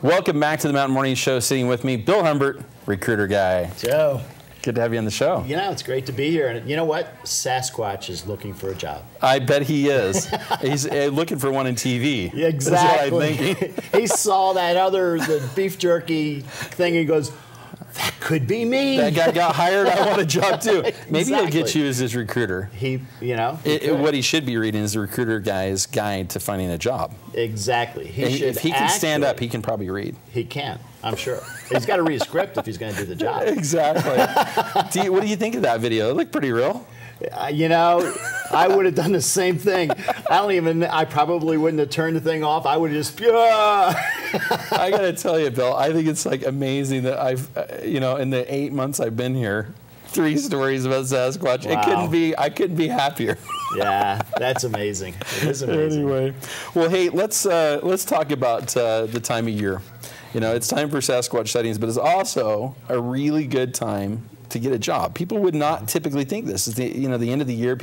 Welcome back to the Mountain Morning Show. Sitting with me, Bill Humbert, Recruiter Guy. Joe. Good to have you on the show. You know, it's great to be here. And you know what? Sasquatch is looking for a job. I bet he is. He's looking for one in TV. Yeah, exactly. That's what I'm thinking. He saw the beef jerky thing, and he goes, that could be me. That guy got hired. I want a job too. Maybe he'll get Exactly. you as his recruiter. What he should be reading is the Recruiter Guy's Guide to Finding a Job. Exactly. If he can stand up, he can probably read. He can, I'm sure. He's got to read a script if he's going to do the job. Exactly. What do you think of that video? It looked pretty real. You know, I would have done the same thing. I probably wouldn't have turned the thing off. I would have just, I got to tell you, Bill, I think it's like amazing that I've, in the 8 months I've been here, 3 stories about Sasquatch. Wow. I couldn't be happier. Yeah, that's amazing. It is amazing. Anyway, well, hey, let's talk about the time of year. You know, it's time for Sasquatch sightings, but it's also a really good time to get a job. People would not typically think this. Is the end of the year.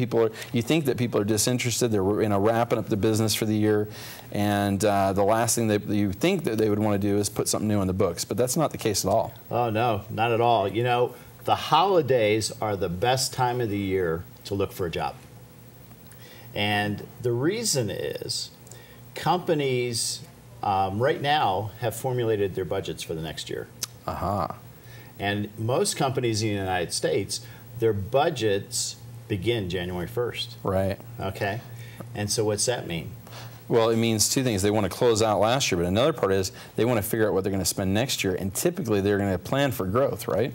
You think that people are disinterested. They're wrapping up the business for the year, and the last thing that you think that they would want to do is put something new in the books. But that's not the case at all. Oh no, not at all. You know, the holidays are the best time of the year to look for a job, and the reason is companies right now have formulated their budgets for the next year. And most companies in the United States, their budgets begin January 1st. Right. Okay. And so what's that mean? Well, it means 2 things. They want to close out last year, but another part is they want to figure out what they're going to spend next year, and typically they're going to plan for growth, right?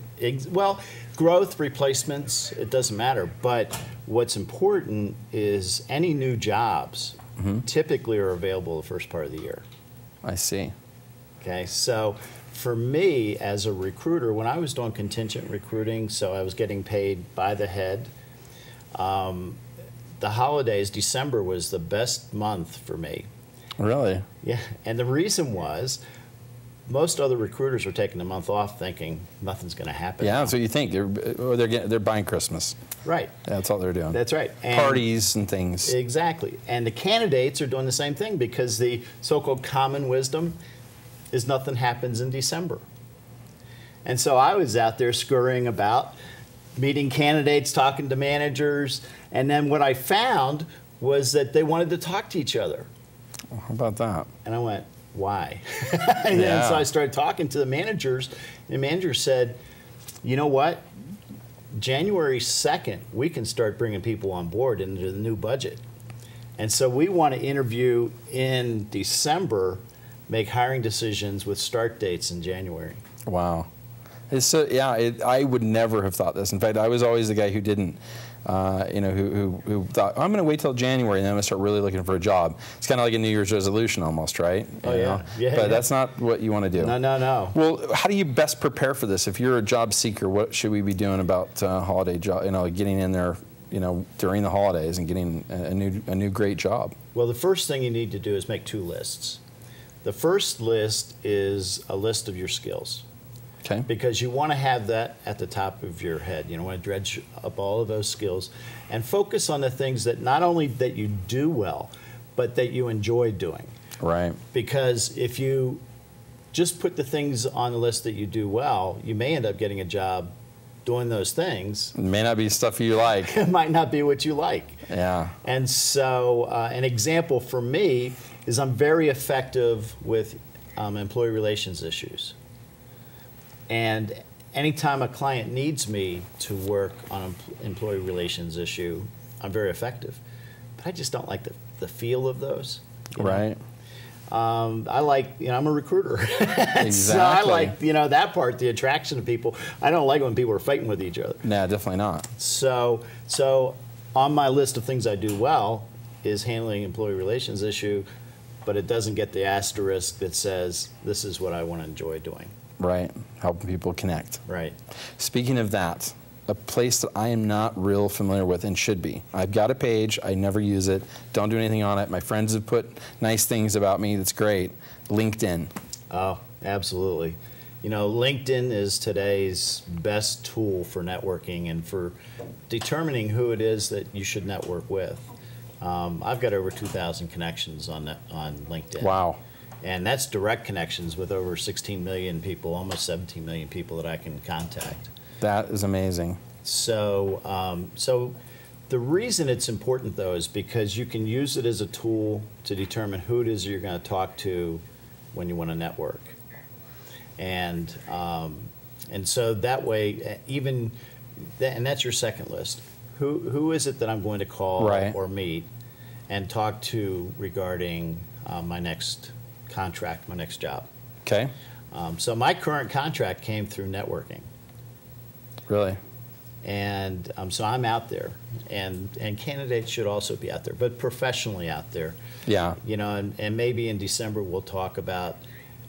Well, growth, replacements, it doesn't matter. But what's important is any new jobs typically are available the first part of the year. I see. Okay, so for me as a recruiter, when I was doing contingent recruiting, so I was getting paid by the head, the holidays, December was the best month for me. Really? Yeah, and the reason was most other recruiters were taking the month off thinking nothing's going to happen. Yeah, now. that's what you think. They're buying Christmas. Right. That's all they're doing. That's right. And parties and things. Exactly. And the candidates are doing the same thing because the so-called common wisdom is nothing happens in December. And so I was out there scurrying about, meeting candidates, talking to managers, and then what I found was that they wanted to talk to each other. Well, how about that? And I went, why? And then so I started talking to the managers, and the manager said, you know what? January 2nd, we can start bringing people on board into the new budget. And so we want to interview in December, make hiring decisions with start dates in January. Wow. I would never have thought this. In fact, I was always the guy who didn't, who thought, oh, I'm going to wait till January and then I'm going to start really looking for a job. It's kind of like a New Year's resolution almost, right? Yeah. But that's not what you want to do. No. Well, how do you best prepare for this? If you're a job seeker, what should we be doing about holiday job? Getting in there, during the holidays and getting a new great job. Well, the first thing you need to do is make 2 lists. The first list is a list of your skills. Okay. Because you want to have that at the top of your head. You want to dredge up all of those skills and focus on the things that not only that you do well, but that you enjoy doing. Right. Because if you just put the things on the list that you do well, you may end up getting a job doing those things. It may not be stuff you like. It might not be what you like. Yeah. And so an example for me is I'm very effective with employee relations issues. And anytime a client needs me to work on an employee relations issue, I'm very effective. But I just don't like the feel of those. Right. I like, I'm a recruiter. Exactly. So I like, that part, the attraction of people. I don't like when people are fighting with each other. Nah, definitely not. So on my list of things I do well is handling employee relations issue, but it doesn't get the asterisk that says this is what I want to enjoy doing. Right, helping people connect. Right. Speaking of that, a place that I am not real familiar with and should be. I've got a page, I never use it, don't do anything on it. My friends have put nice things about me, that's great. LinkedIn. Oh, absolutely. LinkedIn is today's best tool for networking and for determining who it is that you should network with. I've got over 2,000 connections on LinkedIn. Wow. And that's direct connections with over 16 million people, almost 17 million people that I can contact. That is amazing. So, so the reason it's important, though, is because you can use it as a tool to determine who it is you're going to talk to when you want to network. And so that way, even, and that's your second list. Who is it that I'm going to call or meet and talk to regarding my next contract, my next job? Okay. So my current contract came through networking. Really? And so I'm out there, and candidates should also be out there, but professionally out there. Yeah. You know, and maybe in December we'll talk about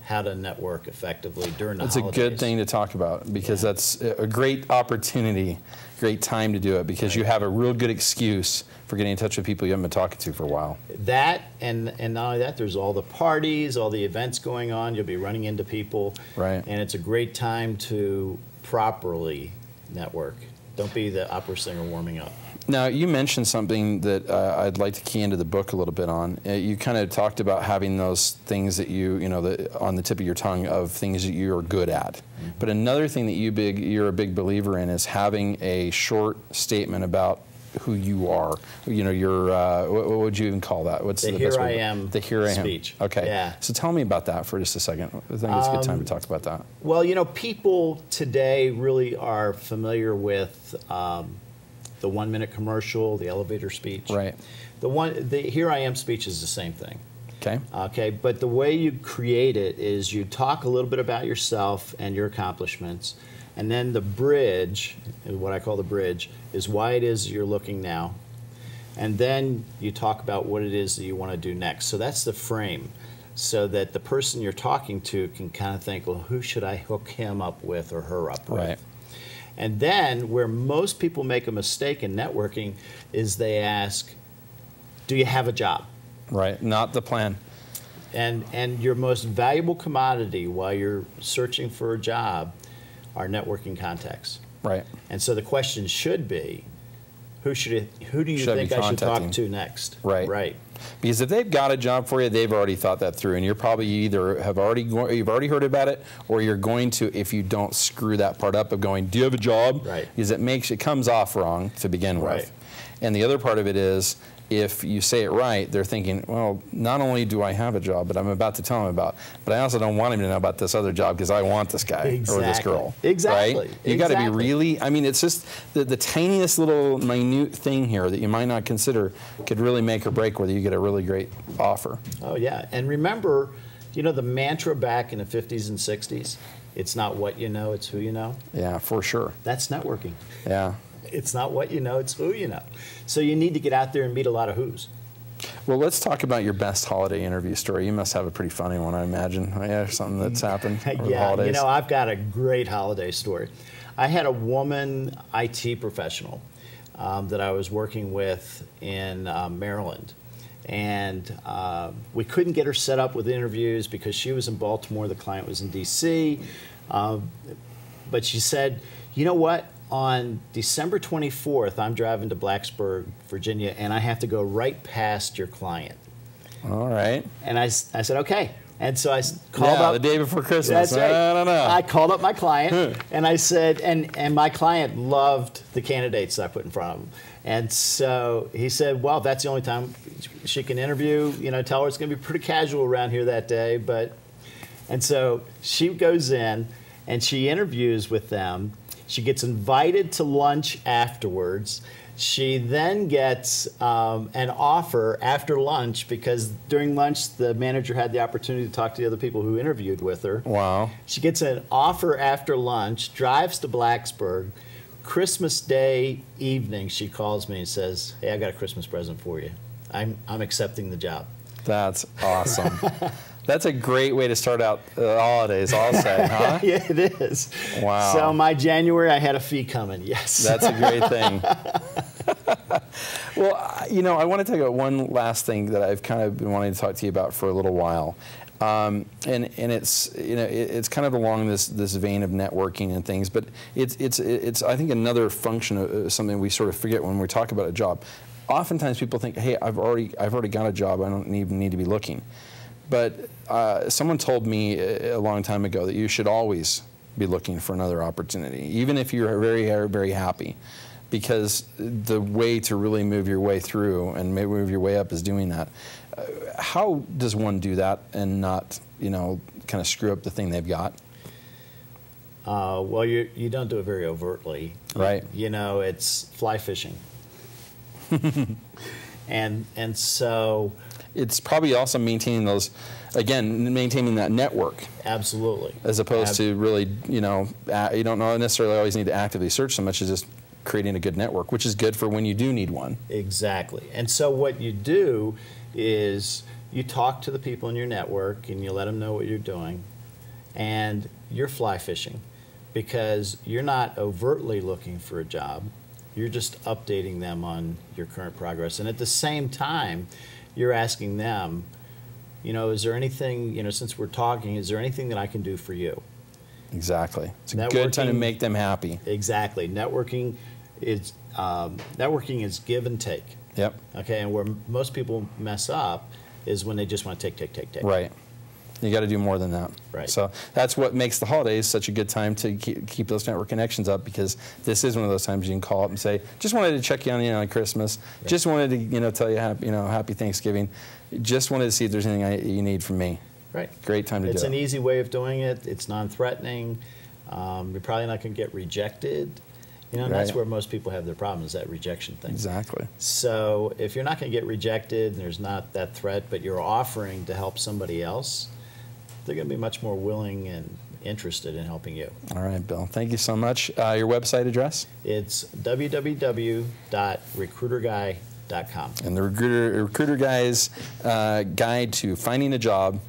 how to network effectively during the holidays. That's a good thing to talk about, because that's a great opportunity, great time to do it, because you have a real good excuse for getting in touch with people you haven't been talking to for a while. That, and not only that, there's all the parties, all the events going on. You'll be running into people. Right. And it's a great time to properly network. Don't be the opera singer warming up. Now, you mentioned something that I'd like to key into the book a little bit on. You kind of talked about having those things that you know, on the tip of your tongue of things that you're good at. Mm-hmm. But another thing that you're a big believer in is having a short statement about who you are. You know, your what would you even call that? What's the best Here word? I am The here I am speech. Okay. Yeah. So tell me about that for just a second. I think it's a good time to talk about that. Well, you know, people today really are familiar with the 1-minute commercial, the elevator speech. Right. The here I am speech is the same thing. Okay. Okay, but the way you create it is you talk a little bit about yourself and your accomplishments, and then the bridge, what I call the bridge, is why it is you're looking now, and then you talk about what it is that you want to do next. So that's the frame, so that the person you're talking to can kind of think, well, who should I hook him up with or her up with? Right. And then where most people make a mistake in networking is they ask, do you have a job? Right, not the plan. And your most valuable commodity while you're searching for a job are networking contacts. Right. And so the question should be, who do you think I should talk to next? Right. Right. Because if they've got a job for you, they've already thought that through, and you're probably you've already heard about it, or you're going to, if you don't screw that part up of going, do you have a job? Right. Because it comes off wrong to begin with. Right. And the other part of it is, if you say it right, they're thinking, well, not only do I have a job, but I'm about to tell him about, but I also don't want him to know about this other job because I want this guy or this girl. Exactly. Right? You got to be really, I mean, it's just the tiniest little minute thing here that you might not consider could really make or break whether you get a really great offer. Oh, yeah. And remember, you know, the mantra back in the 50s and 60s, it's not what you know, it's who you know. Yeah, for sure. That's networking. Yeah. It's not what you know, it's who you know. So you need to get out there and meet a lot of who's. Well, let's talk about your best holiday interview story. You must have a pretty funny one, I imagine. Yeah, something that's happened over the holidays. You know, I've got a great holiday story. I had a woman IT professional that I was working with in Maryland. And we couldn't get her set up with interviews because she was in Baltimore, the client was in D.C. But she said, you know what? On December 24th, I'm driving to Blacksburg, Virginia, and I have to go right past your client. All right. And I said, okay. And so I called up. The day before Christmas. That's right. I don't know. I called up my client, and I said, and my client loved the candidates that I put in front of him. And so he said, well, that's the only time she can interview. You know, tell her it's going to be pretty casual around here that day. And so she goes in, and she interviews with them. She gets invited to lunch afterwards. She then gets an offer after lunch because during lunch the manager had the opportunity to talk to the other people who interviewed with her. Wow. She gets an offer after lunch, drives to Blacksburg. Christmas Day evening, she calls me and says, hey, I got a Christmas present for you. I'm accepting the job. That's awesome. That's a great way to start out the holidays, I'll say, huh? Yeah, it is. Wow. So my January, I had a fee coming, yes. That's a great thing. Well, you know, I want to talk about one last thing that I've kind of been wanting to talk to you about for a little while. And it's, you know, it's kind of along this vein of networking and things, but it's I think another function of something we sort of forget when we talk about a job. Oftentimes people think, hey, I've already got a job, I don't even need to be looking. But someone told me a long time ago that you should always be looking for another opportunity, even if you're very, very happy, because the way to really move your way through and move your way up is doing that. How does one do that and not, kind of screw up the thing they've got? Well, you don't do it very overtly. Right. It's fly fishing. and so it's probably also maintaining maintaining that network. Absolutely. As opposed to really, you don't necessarily always need to actively search so much as just creating a good network, which is good for when you do need one. Exactly. And so what you do is you talk to the people in your network and you let them know what you're doing, and you're fly fishing because you're not overtly looking for a job. You're just updating them on your current progress. And at the same time, you're asking them, is there anything, since we're talking, is there anything that I can do for you? Exactly. It's a good time to make them happy. Exactly. Networking is give and take. Yep. Okay, and where most people mess up is when they just want to take. Right. You got to do more than that. Right. So that's what makes the holidays such a good time to keep those network connections up, because this is one of those times you can call up and say, just wanted to check you on Christmas. Right. Just wanted to tell you happy Thanksgiving. Just wanted to see if there's anything you need from me. Right. Great time to do it. It's an easy way of doing it. It's non-threatening. You're probably not going to get rejected. And that's where most people have their problem, is that rejection thing. Exactly. So if you're not going to get rejected and there's not that threat, but you're offering to help somebody else, they're going to be much more willing and interested in helping you. All right, Bill. Thank you so much. Your website address? It's www.recruiterguy.com. And the Recruiter Guy's guide to finding a job.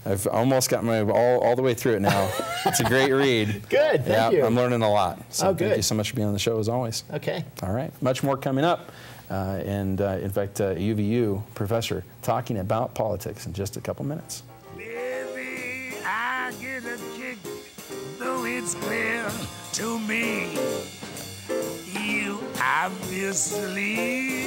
I've almost got all the way through it now. It's a great read. Good, thank you. I'm learning a lot. So good. Thank you so much for being on the show, as always. Okay. All right. Much more coming up. In fact, a UVU professor talking about politics in just a couple minutes. Baby, I get a kick, though it's clear to me you obviously